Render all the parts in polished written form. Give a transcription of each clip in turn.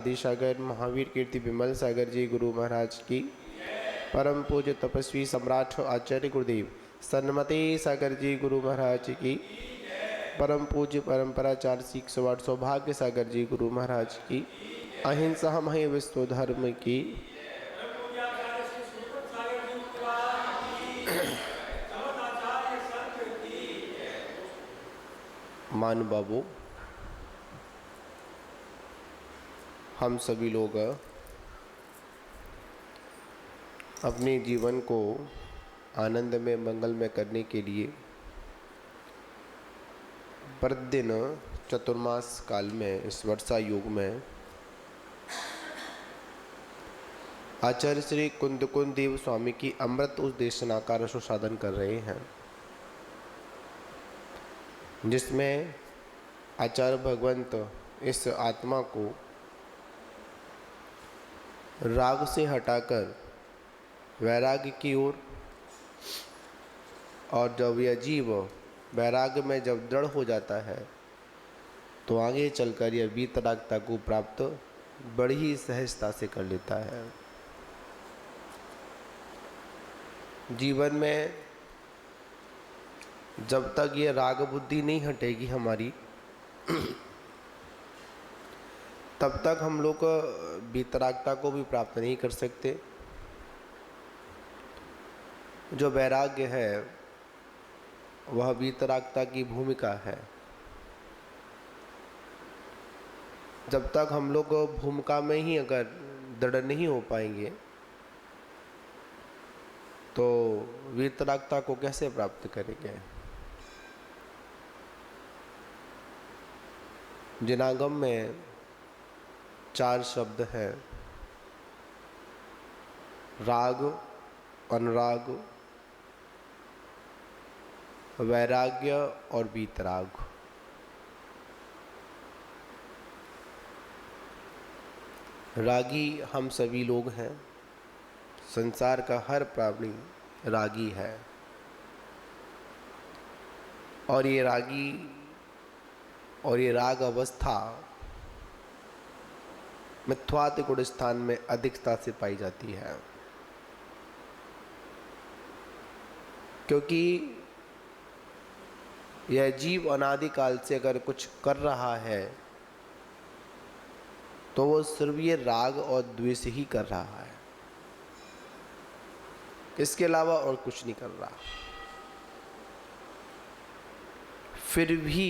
आदि सागर महावीर कीर्ति विमल सागर जी गुरु महाराज की, परम पूज्य तपस्वी सम्राट आचार्य गुरुदेव सन्मति सागर जी गुरु महाराज की, परम पूज्य परंपराचार्य सिख सवाट सौभाग्य सागर जी गुरु महाराज की, अहिंसा मही विश्व धर्म की। मान बाबू, हम सभी लोग अपने जीवन को आनंद में मंगल में करने के लिए प्रतिदिन चतुर्मास काल में इस वर्षा युग में आचार्य श्री कुंद देव स्वामी की अमृत उपदेशना का रसोसाधन कर रहे हैं, जिसमें आचार्य भगवंत इस आत्मा को राग से हटाकर वैराग्य की ओर, और जब यह जीव वैराग्य में जब दृढ़ हो जाता है तो आगे चलकर यह वीतरागता को प्राप्त बड़ी ही सहजता से कर लेता है। जीवन में जब तक ये राग बुद्धि नहीं हटेगी हमारी, तब तक हम लोग वीतरागता को भी प्राप्त नहीं कर सकते। जो वैराग्य है वह वीतरागता की भूमिका है। जब तक हम लोग भूमिका में ही अगर दृढ़ नहीं हो पाएंगे तो वीतरागता को कैसे प्राप्त करेंगे। जिनागम में 4 शब्द हैं: राग, अनुराग, वैराग्य और वीतराग। रागी हम सभी लोग हैं। संसार का हर प्राणी रागी है, और ये रागी और ये राग अवस्था मिथ्वाति गुण स्थान में अधिकता से पाई जाती है, क्योंकि यह जीव अनादिकाल से अगर कुछ कर रहा है तो वो सिर्फ ये राग और द्वेष ही कर रहा है, इसके अलावा और कुछ नहीं कर रहा। फिर भी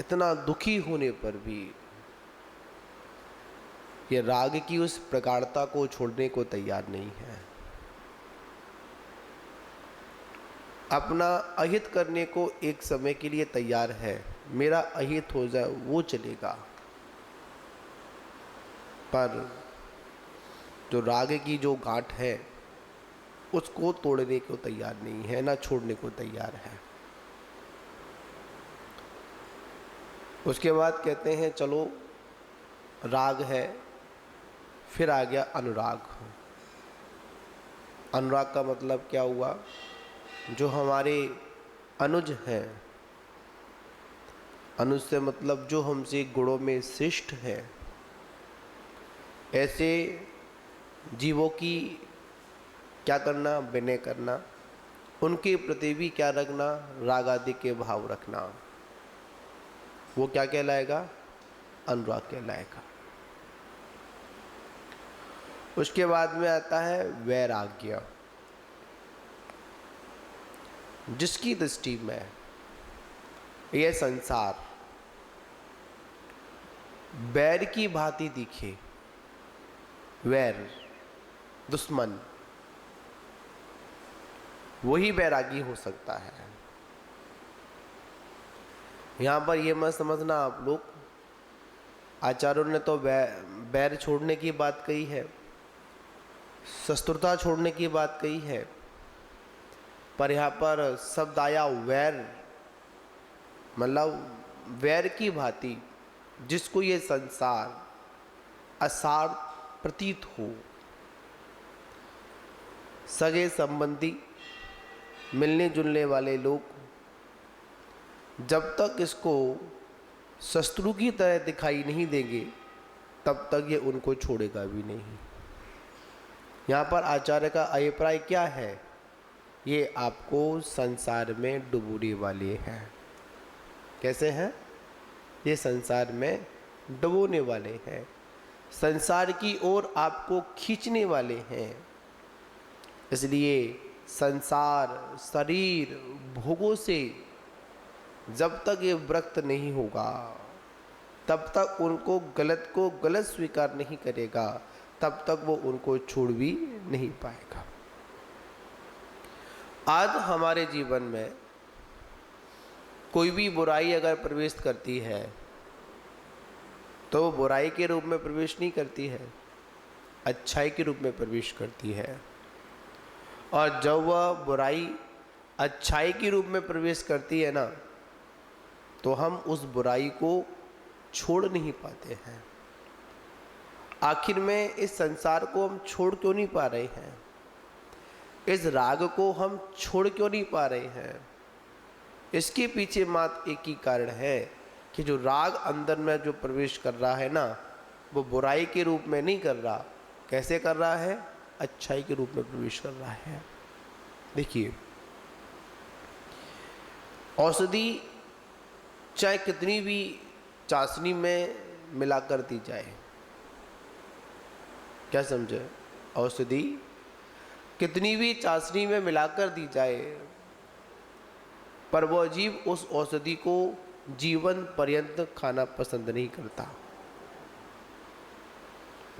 इतना दुखी होने पर भी ये राग की उस प्रगाढ़ता को छोड़ने को तैयार नहीं है। अपना अहित करने को एक समय के लिए तैयार है, मेरा अहित हो जाए वो चलेगा, पर जो राग की जो गांठ है उसको तोड़ने को तैयार नहीं है, ना छोड़ने को तैयार है। उसके बाद कहते हैं चलो राग है, फिर आ गया अनुराग। अनुराग का मतलब क्या हुआ? जो हमारे अनुज हैं, अनुज से मतलब जो हमसे गुणों में श्रेष्ठ हैं, ऐसे जीवों की क्या करना? विनय करना, उनके प्रति भी क्या रखना? राग आदि के भाव रखना। वो क्या कहलाएगा? अनुराग कहलाएगा। उसके बाद में आता है वैराग्य, जिसकी दृष्टि में यह संसार बैर की भांति दिखे। वैर, दुश्मन, वही बैरागी हो सकता है। यहाँ पर यह मत समझना आप लोग, आचार्यों ने तो बैर छोड़ने की बात कही है, शत्रुता छोड़ने की बात कही है, पर यहाँ पर शब्द आया वैर, मतलब वैर की भांति, जिसको ये संसार असार प्रतीत हो। सगे संबंधी, मिलने जुलने वाले लोग जब तक इसको शत्रु की तरह दिखाई नहीं देंगे तब तक ये उनको छोड़ेगा भी नहीं। यहाँ पर आचार्य का अभिप्राय क्या है? ये आपको संसार में डुबोने वाले हैं। कैसे हैं? ये संसार में डुबोने वाले हैं, संसार की ओर आपको खींचने वाले हैं। इसलिए संसार, शरीर, भोगों से जब तक ये विरक्त नहीं होगा, तब तक उनको गलत को गलत स्वीकार नहीं करेगा, तब तक वो उनको छोड़ भी नहीं पाएगा। आज हमारे जीवन में कोई भी बुराई अगर प्रवेश करती है तो वो बुराई के रूप में प्रवेश नहीं करती है, अच्छाई के रूप में प्रवेश करती है। और जब वह बुराई अच्छाई के रूप में प्रवेश करती है ना, तो हम उस बुराई को छोड़ नहीं पाते हैं। आखिर में इस संसार को हम छोड़ क्यों नहीं पा रहे हैं? इस राग को हम छोड़ क्यों नहीं पा रहे हैं? इसके पीछे मात्र एक ही कारण है कि जो राग अंदर में जो प्रवेश कर रहा है ना, वो बुराई के रूप में नहीं कर रहा। कैसे कर रहा है? अच्छाई के रूप में प्रवेश कर रहा है। देखिए, औषधि चाहे कितनी भी चाशनी में मिलाकर दी जाए, क्या समझे? औषधि कितनी भी चाशनी में मिलाकर दी जाए, पर वह जीव उस औषधि को जीवन पर्यंत खाना पसंद नहीं करता।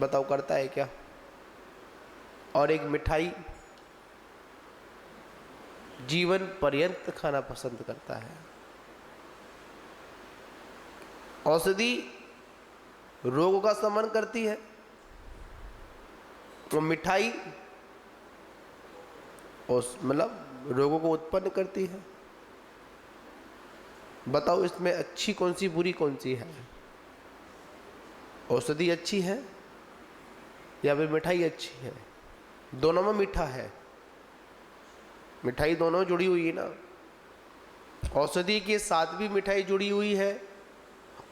बताओ, करता है क्या? और एक मिठाई जीवन पर्यंत खाना पसंद करता है। औषधि रोग का शमन करती है, तो मिठाई मतलब रोगों को उत्पन्न करती है। बताओ, इसमें अच्छी कौन सी, बुरी कौन सी है? औषधि अच्छी है या फिर मिठाई अच्छी है? दोनों में मीठा है, मिठाई दोनों जुड़ी हुई है ना। औषधि के साथ भी मिठाई जुड़ी हुई है,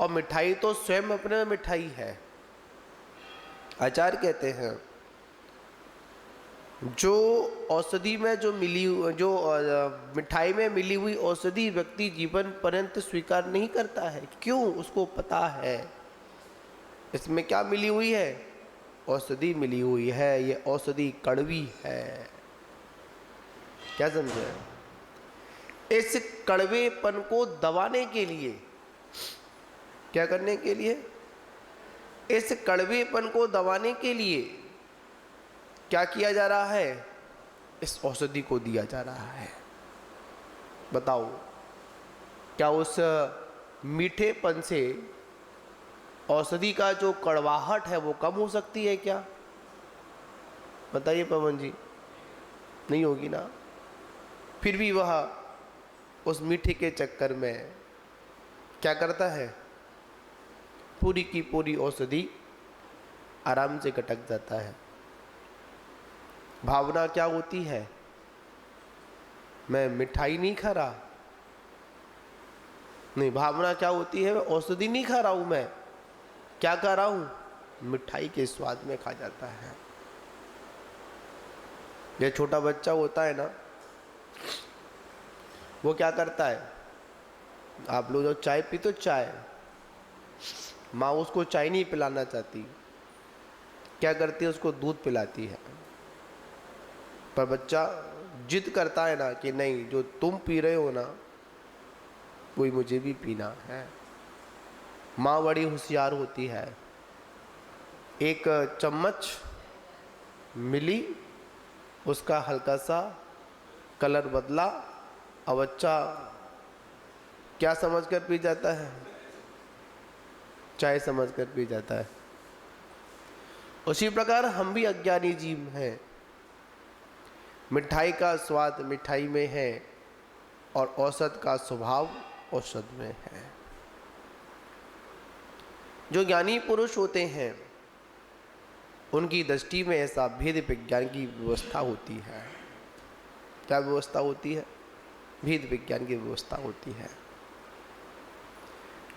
और मिठाई तो स्वयं अपने में मिठाई है। आचार्य कहते हैं, जो औषधि में जो मिठाई में मिली हुई औषधि व्यक्ति जीवन पर्यंत स्वीकार नहीं करता है। क्यों? उसको पता है इसमें क्या मिली हुई है, औषधि मिली हुई है, ये औषधि कड़वी है। क्या समझे? इस कड़वेपन को दबाने के लिए, क्या करने के लिए? इस कड़वेपन को दबाने के लिए क्या किया जा रहा है? इस औषधि को दिया जा रहा है। बताओ, क्या उस मीठेपन से औषधि का जो कड़वाहट है वो कम हो सकती है क्या? बताइए पवन जी, नहीं होगी ना। फिर भी वह उस मीठे के चक्कर में क्या करता है? पूरी की पूरी औषधि आराम से गटक जाता है। भावना क्या होती है? मैं मिठाई नहीं खा रहा, नहीं, भावना क्या होती है? औषधि नहीं खा रहा हूं, मैं क्या खा रहा हूं? मिठाई के स्वाद में खा जाता है। ये छोटा बच्चा होता है ना, वो क्या करता है? आप लोग जब चाय पीते हो, चाय, माँ उसको चाय नहीं पिलाना चाहती, क्या करती है? उसको दूध पिलाती है। पर बच्चा जिद करता है ना कि नहीं, जो तुम पी रहे हो ना, वही मुझे भी पीना है। माँ बड़ी होशियार होती है, एक चम्मच मिली, उसका हल्का सा कलर बदला, अब बच्चा क्या समझकर पी जाता है? चाय समझकर पी जाता है। उसी प्रकार हम भी अज्ञानी जीव हैं। मिठाई का स्वाद मिठाई में है और औषध का स्वभाव औषध में है। जो ज्ञानी पुरुष होते हैं उनकी दृष्टि में ऐसा भेद विज्ञान की व्यवस्था होती है। क्या व्यवस्था होती है? भेद विज्ञान की व्यवस्था होती है।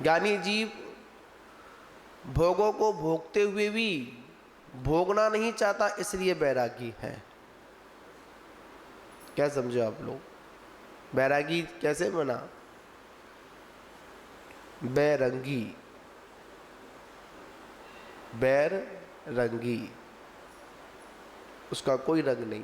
ज्ञानी जीव भोगों को भोगते हुए भी भोगना नहीं चाहता, इसलिए बैरागी है। क्या समझे आप लोग? बैरागी कैसे बना? बैरंगी, बैर रंगी, उसका कोई रंग नहीं।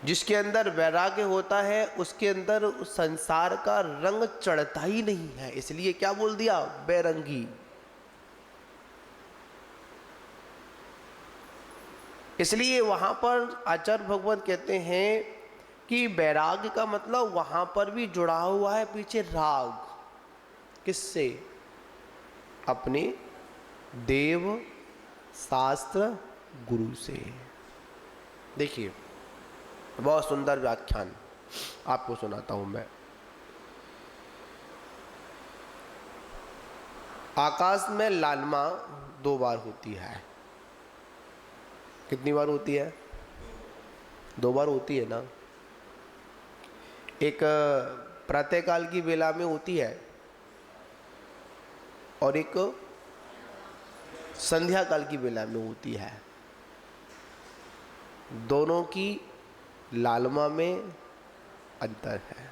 जिसके अंदर वैराग्य होता है उसके अंदर संसार का रंग चढ़ता ही नहीं है, इसलिए क्या बोल दिया? बैरंगी। इसलिए वहां पर आचार्य भगवत कहते हैं कि वैराग्य का मतलब वहां पर भी जुड़ा हुआ है पीछे राग। किससे? अपने देव शास्त्र गुरु से। देखिए बहुत सुंदर व्याख्यान आपको सुनाता हूं मैं। आकाश में लालिमा 2 बार होती है। कितनी बार होती है? 2 बार होती है ना। एक प्रातःकाल की बेला में होती है और एक संध्या काल की बेला में होती है। दोनों की लालिमा में अंतर है।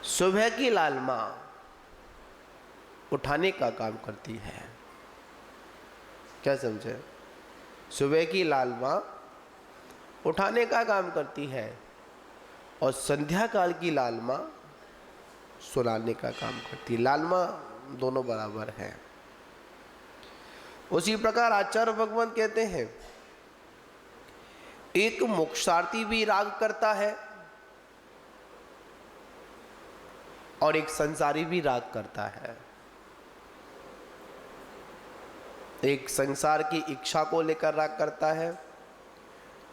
सुबह की लालिमा उठाने का काम करती है। क्या समझे? सुबह की लालिमा उठाने का काम करती है और संध्या काल की लालिमा सुलाने का काम करती है। लालिमा दोनों बराबर है। उसी प्रकार आचार्य भगवान कहते हैं एक मोक्षार्थी भी राग करता है और एक संसारी भी राग करता है। एक संसार की इच्छा को लेकर राग करता है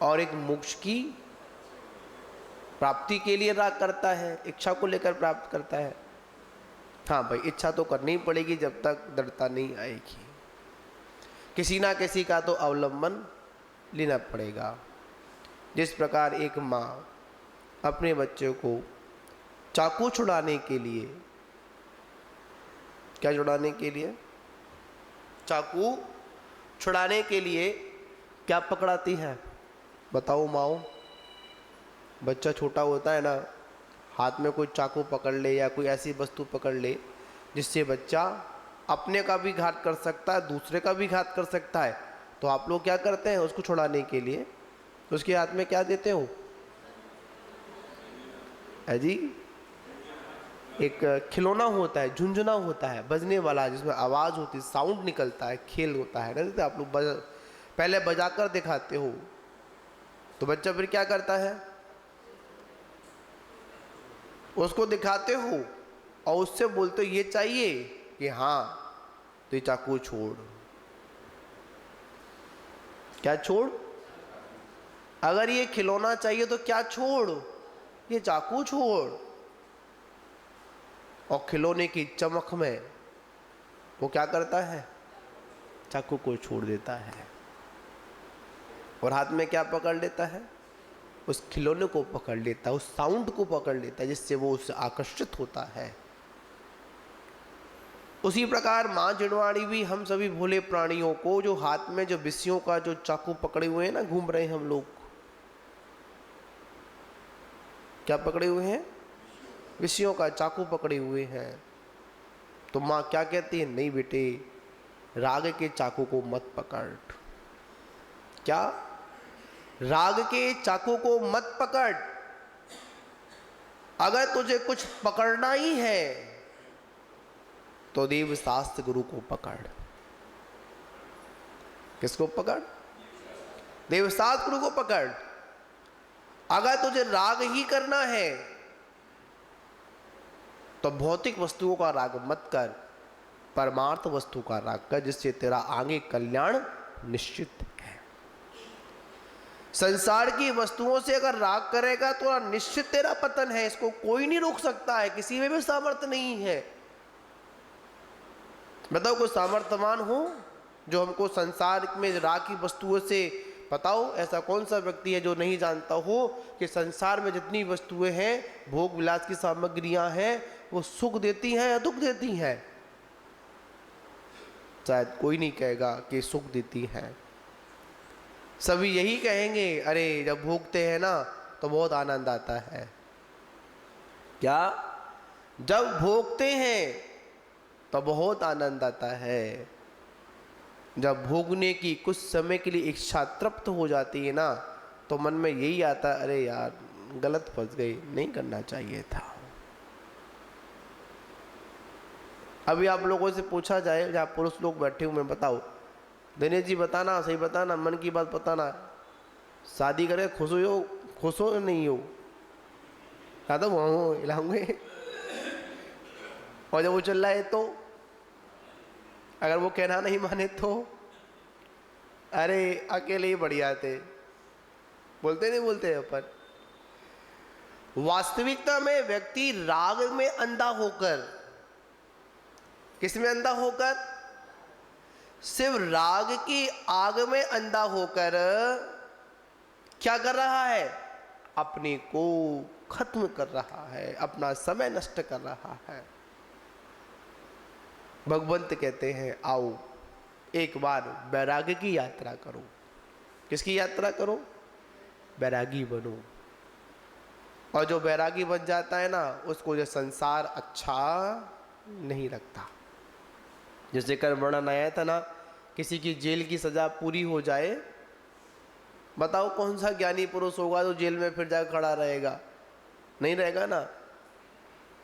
और एक मोक्ष की प्राप्ति के लिए राग करता है, इच्छा को लेकर प्राप्त करता है। हाँ भाई, इच्छा तो करनी ही पड़ेगी जब तक दृढ़ता नहीं आएगी। किसी ना किसी का तो अवलंबन लेना पड़ेगा। जिस प्रकार एक माँ अपने बच्चे को चाकू छुड़ाने के लिए, क्या छुड़ाने के लिए? चाकू छुड़ाने के लिए क्या पकड़ाती है? बताओ माओ। बच्चा छोटा होता है ना, हाथ में कोई चाकू पकड़ ले या कोई ऐसी वस्तु पकड़ ले जिससे बच्चा अपने का भी घात कर सकता है, दूसरे का भी घात कर सकता है, तो आप लोग क्या करते हैं? उसको छुड़ाने के लिए उसके हाथ में क्या देते हो? है जी, एक खिलौना होता है, झुंझुना होता है, बजने वाला, जिसमें आवाज होती है, साउंड निकलता है, खेल होता है ना। आप लोग पहले बजाकर दिखाते हो तो बच्चा फिर क्या करता है? उसको दिखाते हो और उससे बोलते हो ये चाहिए कि हाँ, तो ये चाकू छोड़। क्या छोड़? अगर ये खिलौना चाहिए तो क्या छोड़? ये चाकू छोड़। और खिलौने की चमक में वो क्या करता है? चाकू को छोड़ देता है और हाथ में क्या पकड़ लेता है? उस खिलौने को पकड़ लेता है, उस साउंड को पकड़ लेता है जिससे वो उससे आकर्षित होता है। उसी प्रकार माँ जिनवाणी भी हम सभी भोले प्राणियों को, जो हाथ में जो विषयों का जो चाकू पकड़े हुए हैं ना, घूम रहे हैं हम लोग, क्या पकड़े हुए हैं? विषयों का चाकू पकड़े हुए हैं। तो माँ क्या कहती है? नहीं बेटे, राग के चाकू को मत पकड़। क्या? राग के चाकू को मत पकड़। अगर तुझे कुछ पकड़ना ही है तो देव शास्त्र गुरु को पकड़। किसको पकड़? देव शास्त्र गुरु को पकड़। अगर तुझे राग ही करना है तो भौतिक वस्तुओं का राग मत कर, परमार्थ वस्तु का राग कर, जिससे तेरा आगे कल्याण निश्चित है। संसार की वस्तुओं से अगर राग करेगा तो निश्चित तेरा पतन है। इसको कोई नहीं रोक सकता है, किसी में भी सामर्थ्य नहीं है। बताओ कोई सामर्थ्यवान हो जो हमको संसार में राग की वस्तुओं से, बताओ ऐसा कौन सा व्यक्ति है जो नहीं जानता हो कि संसार में जितनी वस्तुएं हैं, भोग विलास की सामग्रियां हैं, वो सुख देती हैं या दुख देती हैं? शायद कोई नहीं कहेगा कि सुख देती हैं। सभी यही कहेंगे, अरे जब भोगते हैं ना तो बहुत आनंद आता है। क्या? जब भोगते हैं तो बहुत आनंद आता है। जब भोगने की कुछ समय के लिए इच्छा तृप्त हो जाती है ना, तो मन में यही आता है, अरे यार गलत फंस गई, नहीं करना चाहिए था। अभी आप लोगों से पूछा जाए, जहाँ पुरुष लोग बैठे हुए हैं, बताओ दिनेश जी, बताना, सही बताना, मन की बात बताना, शादी करे खुश हो या नहीं हो? हाँ तो वो हिलाऊंगे। और जब वो चल रहा है तो अगर वो कहना नहीं माने तो अरे अकेले ही बढ़िया थे, बोलते नहीं बोलते अपन। वास्तविकता में व्यक्ति राग में अंधा होकर, किस में अंधा होकर? सिर्फ राग की आग में अंधा होकर क्या कर रहा है? अपने को खत्म कर रहा है, अपना समय नष्ट कर रहा है। भगवंत कहते हैं, आओ एक बार बैरागी की यात्रा करो। किसकी यात्रा करो? बैरागी बनो। और जो बैरागी बन जाता है ना, उसको जो संसार अच्छा नहीं लगता। जैसे कल वर्णन आया था ना, किसी की जेल की सजा पूरी हो जाए, बताओ कौन सा ज्ञानी पुरुष होगा जो जेल में फिर जाकर खड़ा रहेगा? नहीं रहेगा ना।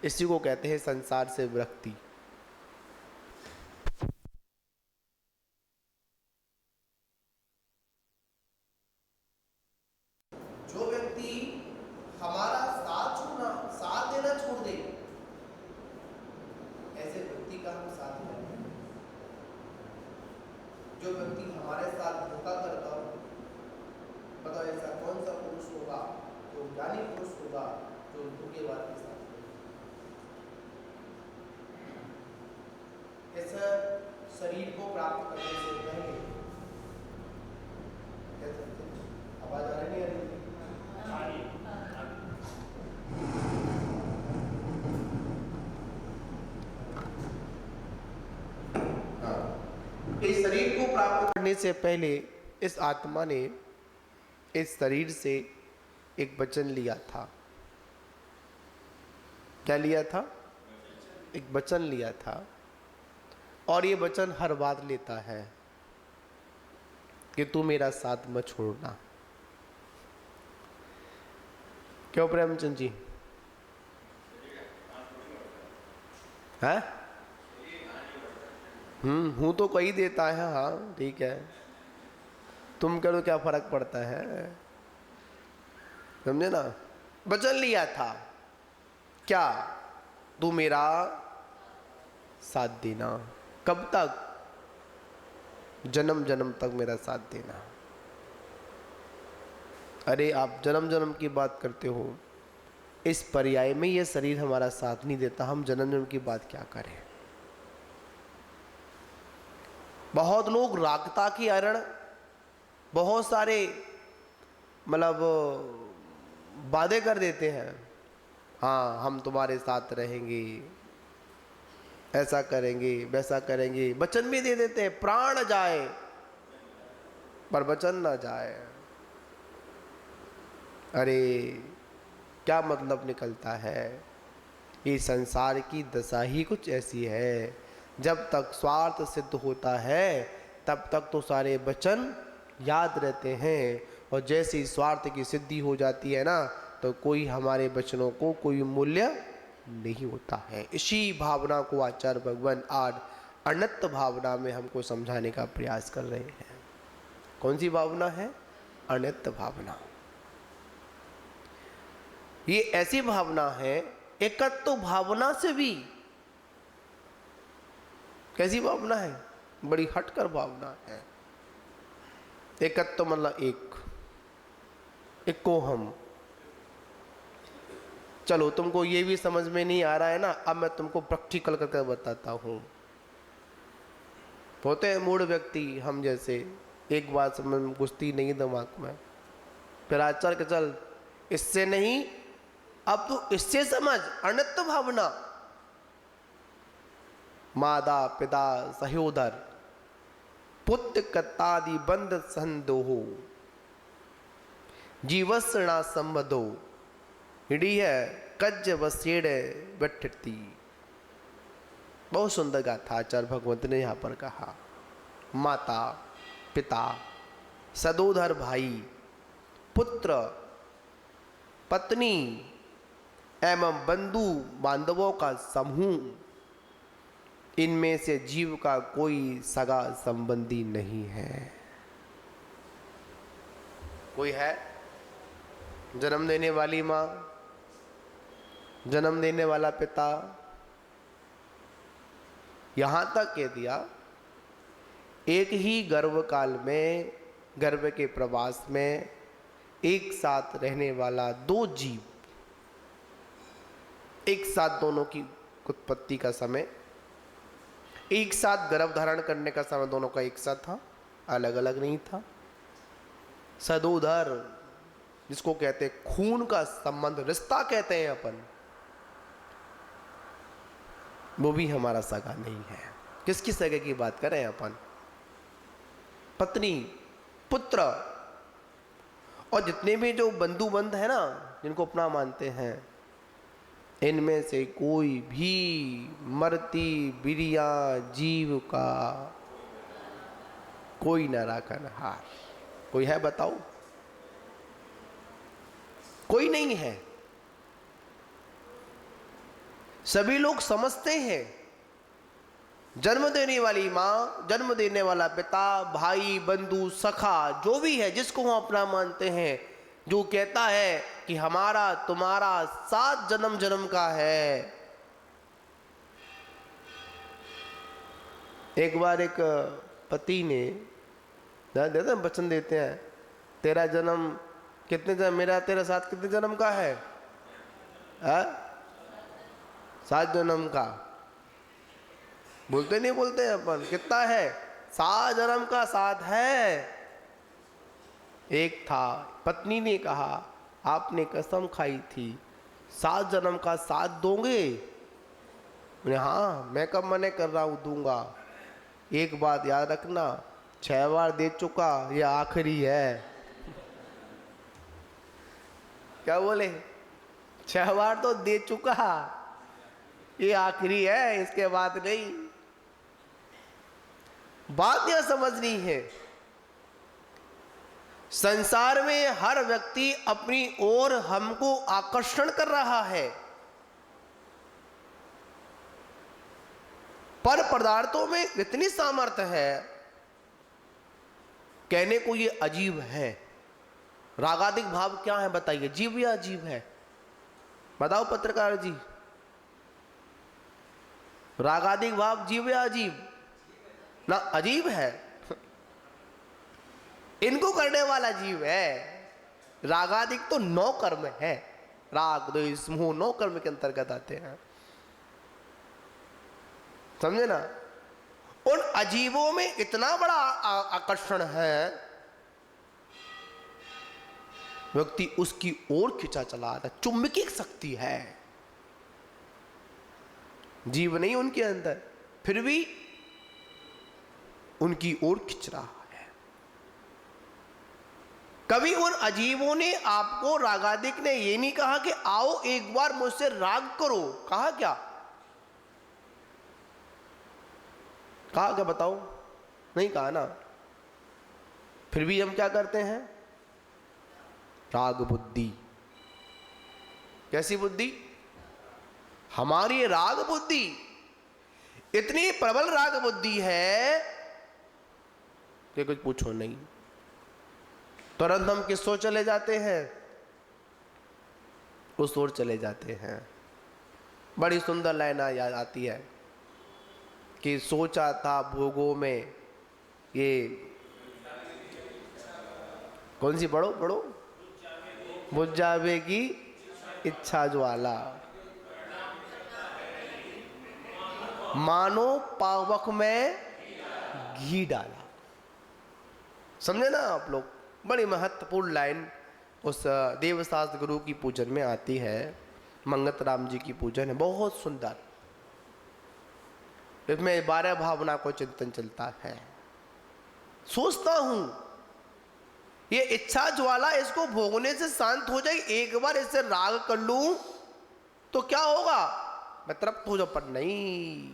इसी को कहते हैं संसार से विरक्ति। जो व्यक्ति हमारा साथ देना छोड़ दे, ऐसे व्यक्ति का हम साथ करें। जो व्यक्ति हमारे साथ धोखा करता हो, बताओ ऐसा कौन सा पुरुष होगा जो ज्ञानी पुरुष होगा जो धोखेबाज के साथ? इस शरीर को प्राप्त करने से पहले आवाज आ रही है? इस शरीर को प्राप्त करने से पहले इस आत्मा ने इस शरीर से एक वचन लिया था। क्या लिया था? एक वचन लिया था। और ये वचन हर बार लेता है कि तू मेरा साथ मत छोड़ना। क्यों प्रेमचंद जी? है? हूं तो कही देता है, हाँ ठीक है, तुम करो क्या फर्क पड़ता है, समझे ना। वचन लिया था क्या? तू मेरा साथ देना। कब तक? जन्म जन्म तक मेरा साथ देना। अरे आप जन्म जन्म की बात करते हो, इस पर्याय में ये शरीर हमारा साथ नहीं देता, हम जन्म जन्म की बात क्या करें। बहुत लोग रागता की अरण, बहुत सारे मतलब वादे कर देते हैं, हाँ हम तुम्हारे साथ रहेंगे, ऐसा करेंगे, वैसा करेंगे, वचन भी दे देते हैं, प्राण जाए पर वचन ना जाए। अरे क्या मतलब निकलता है? ये संसार की दशा ही कुछ ऐसी है, जब तक स्वार्थ सिद्ध होता है तब तक तो सारे वचन याद रहते हैं, और जैसे ही स्वार्थ की सिद्धि हो जाती है ना, तो कोई हमारे वचनों को कोई मूल्य नहीं होता है। इसी भावना को आचार्य भगवान आज अनंत भावना में हमको समझाने का प्रयास कर रहे हैं। कौन सी भावना है? अनंत भावना। ये ऐसी भावना है, एकत्व भावना से भी कैसी भावना है? बड़ी हटकर भावना है। एकत्व मतलब एक को हम। चलो तुमको ये भी समझ में नहीं आ रहा है ना, अब मैं तुमको प्रैक्टिकल करके बताता हूँ। होते हैं मूढ़ व्यक्ति हम जैसे, एक बात समझ में घुसती नहीं दिमाग में, फिर आज चल के चल इससे नहीं, अब तू इससे समझ। अनंत भावना माता पिता सहोदर पुत्र कत्तादि बंद संदोहो जीवसणा संबधो हिड़ी है कज वसेड़ बैठती। बहुत सुंदर गाथा आचार्य भगवंत ने यहाँ पर कहा। माता पिता सदोधर भाई पुत्र पत्नी एवं बंधु बांधवों का समूह, इनमें से जीव का कोई सगा संबंधी नहीं है। कोई है? जन्म देने वाली माँ, जन्म देने वाला पिता, यहां तक कह दिया एक ही गर्भ काल में, गर्भ के प्रवास में एक साथ रहने वाला दो जीव, एक साथ दोनों की उत्पत्ति का समय, एक साथ गर्भ धारण करने का समय दोनों का एक साथ था, अलग अलग नहीं था। सदोदर जिसको कहते हैं खून का संबंध, रिश्ता कहते हैं अपन, वो भी हमारा सगा नहीं है। किसकी सगे की बात करें अपन? पत्नी पुत्र और जितने भी जो बंधु बंध है ना, जिनको अपना मानते हैं, इनमें से कोई भी मरती बिरिया जीव का कोई न राखनहार। कोई है बताओ? कोई नहीं है। सभी लोग समझते हैं जन्म देने वाली माँ, जन्म देने वाला पिता, भाई बंधु सखा जो भी है, जिसको हम अपना मानते हैं, जो कहता है कि हमारा तुम्हारा सात जन्म जन्म का है। एक बार एक पति ने देते वचन देते हैं, तेरा जन्म कितने जन्म, मेरा तेरा साथ कितने जन्म का है? 7 जन्म का। बोलते नहीं बोलते हैं अपन? कितना है? 7 जन्म का साथ है। एक था, पत्नी ने कहा आपने कसम खाई थी 7 जन्म का साथ दोगे? बोले हाँ, मैं कब मने कर रहा हूं, दूंगा। एक बात याद रखना, 6 बार दे चुका, यह आखिरी है। क्या बोले? 6 बार तो दे चुका, ये आखिरी है, इसके बाद नहीं। बात यह समझनी है, संसार में हर व्यक्ति अपनी ओर हमको आकर्षण कर रहा है, पर पदार्थों में इतनी सामर्थ्य है, कहने को ये अजीब है। रागादिक भाव क्या है बताइए? जीव या अजीब है? बताओ पत्रकार जी, रागादिक भाव जीव या अजीब? ना, अजीब है। इनको करने वाला जीव है। रागादिक तो 9 कर्म है, राग द्वेष मोह 9 कर्म के अंतर्गत आते हैं, समझे ना। उन अजीबों में इतना बड़ा आकर्षण है, व्यक्ति उसकी ओर खिंचा चला आता, चुंबकीय शक्ति है, जीव नहीं उनके अंदर, फिर भी उनकी ओर खिंच रहा है। कभी उन अजीबों ने आपको, रागादिक ने ये नहीं कहा कि आओ एक बार मुझसे राग करो। कहा क्या? कहा क्या बताओ? नहीं कहा ना। फिर भी हम क्या करते हैं? राग बुद्धि। कैसी बुद्धि? हमारी राग बुद्धि इतनी प्रबल राग बुद्धि है कि कुछ पूछो नहीं। तुरंत हम किस ओर चले जाते हैं? उस ओर चले जाते हैं। बड़ी सुंदर लाइन याद आती है कि सोचा था भोगों में, ये कौन सी? पढ़ो पढ़ो। बुझ जावेगी इच्छा ज्वाला, मानो पावक में घी डाला। समझे ना आप लोग? बड़ी महत्वपूर्ण लाइन उस देवशास्त्र गुरु की पूजन में आती है। मंगत राम जी की पूजन है, बहुत सुंदर। इसमें 12 भावना को चिंतन चलता है। सोचता हूं ये इच्छा ज्वाला इसको भोगने से शांत हो जाए, एक बार इससे राग कर लूं तो क्या होगा, मैं तृप्त हो जाऊं। पर नहीं,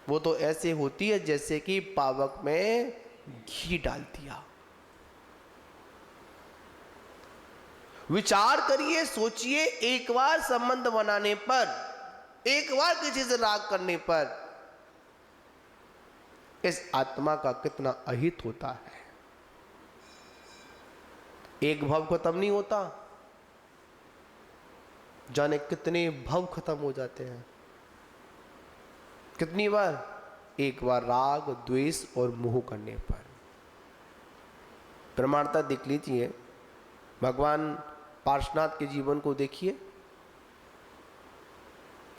वो तो ऐसे होती है जैसे कि पावक में घी डाल दिया। विचार करिए, सोचिए, एक बार संबंध बनाने पर, एक बार किसी से राग करने पर इस आत्मा का कितना अहित होता है। एक भव खत्म नहीं होता, जाने कितने भव खत्म हो जाते हैं। कितनी बार? एक बार राग द्वेष और मोह करने पर। प्रमाणता देख लीजिए, भगवान पार्श्वनाथ के जीवन को देखिए।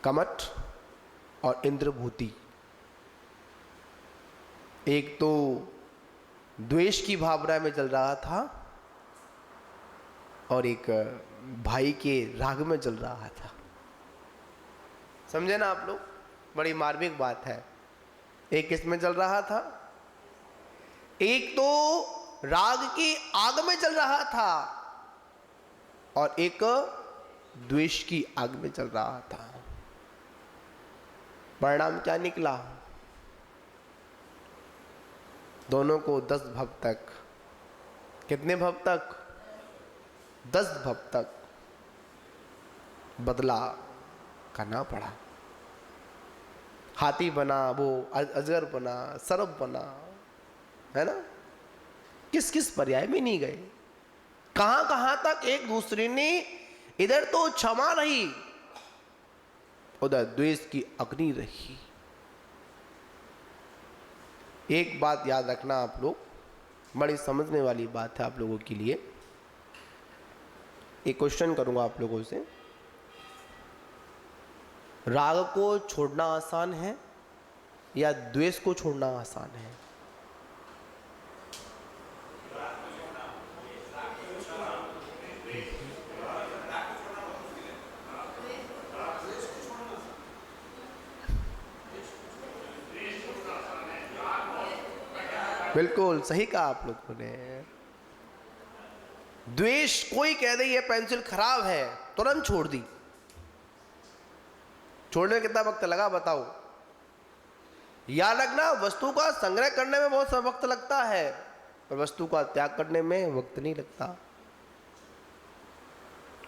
कमठ और इंद्रभूति, एक तो द्वेष की भावना में जल रहा था और एक भाई के राग में जल रहा था। समझे ना आप लोग? बड़ी मार्मिक बात है। एक किसमें जल रहा था? एक तो राग की आग में जल रहा था और एक द्वेष की आग में जल रहा था। परिणाम क्या निकला? दोनों को 10 भव तक, कितने भव तक? 10 भव तक बदला करना पड़ा। हाथी बना, वो अजगर बना, सर्प बना, है ना? किस किस पर्याय में नहीं गए, कहां कहां तक एक दूसरे ने, इधर तो क्षमा रही, उधर द्वेष की अग्नि रही। एक बात याद रखना आप लोग, बड़ी समझने वाली बात है आप लोगों के लिए। एक क्वेश्चन करूंगा आप लोगों से, राग को छोड़ना आसान है या द्वेष को छोड़ना आसान है? बिल्कुल सही कहा आप लोगों ने। द्वेष, कोई कह दे ये पेंसिल खराब है, तुरंत छोड़ दी। छोड़ने में कितना वक्त लगा बताओ? या लगना वस्तु का संग्रह करने में बहुत वक्त लगता है, पर वस्तु का त्याग करने में वक्त नहीं लगता।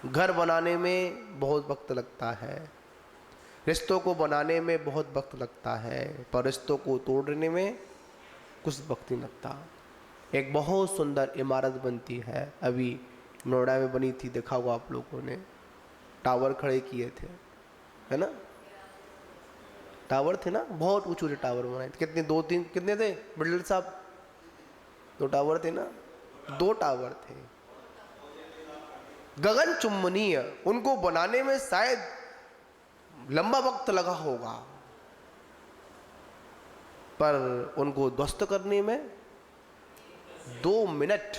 घर बनाने में बहुत वक्त लगता है, रिश्तों को बनाने में बहुत वक्त लगता है, पर रिश्तों को तोड़ने में कुछ वक्त नहीं लगता। एक बहुत सुंदर इमारत बनती है, अभी नोएडा में बनी थी, देखा होगा आप लोगों ने, टावर खड़े किए थे, है ना? टावर थे ना, बहुत ऊंचे ऊंचे टावर बनाए थे। कितने? 2-3 कितने थे बिल्डर साहब? 2 टावर थे ना? 2 टावर थे, गगन चुंबनीय। उनको बनाने में शायद लंबा वक्त लगा होगा, पर उनको ध्वस्त करने में 2 मिनट,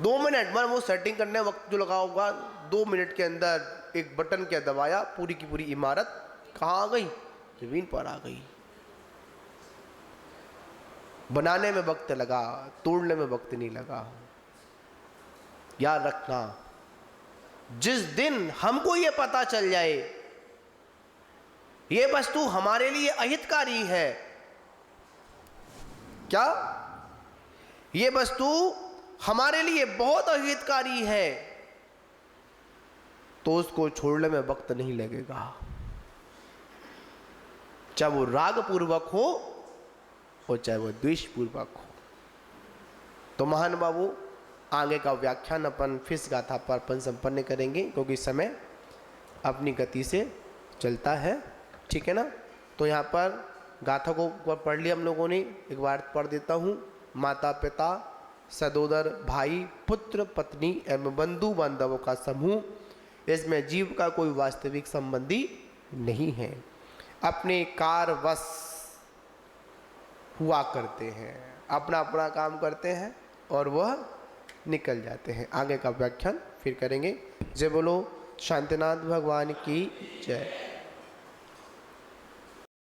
2 मिनट मतलब वो सेटिंग करने में वक्त जो लगा होगा, 2 मिनट के अंदर एक बटन क्या दबाया, पूरी की पूरी इमारत कहाँ आ गई? जमीन पर आ गई। बनाने में वक्त लगा, तोड़ने में वक्त नहीं लगा। याद रखना, जिस दिन हमको ये पता चल जाए ये वस्तु हमारे लिए अहितकारी है, क्या ये वस्तु हमारे लिए बहुत अहितकारी है, तो उसको छोड़ने में वक्त नहीं लगेगा, चाहे वो राग पूर्वक हो और चाहे वो द्वेष पूर्वक हो। तो महान बाबू, आगे का व्याख्यान अपन फिर गाथा पर अपन संपन्न करेंगे, क्योंकि समय अपनी गति से चलता है, ठीक है ना? तो यहाँ पर गाथा को पढ़ लिया हम लोगों ने, एक बार पढ़ देता हूँ। माता पिता, सदोदर, भाई, पुत्र, पत्नी एवं बंधु बांधवों का समूह, इसमें जीव का कोई वास्तविक संबंधी नहीं है, अपने कारवश हुआ करते हैं, अपना अपना काम करते हैं और वह निकल जाते हैं। आगे का व्याख्यान फिर करेंगे। जय बोलो शांतिनाथ भगवान की जय।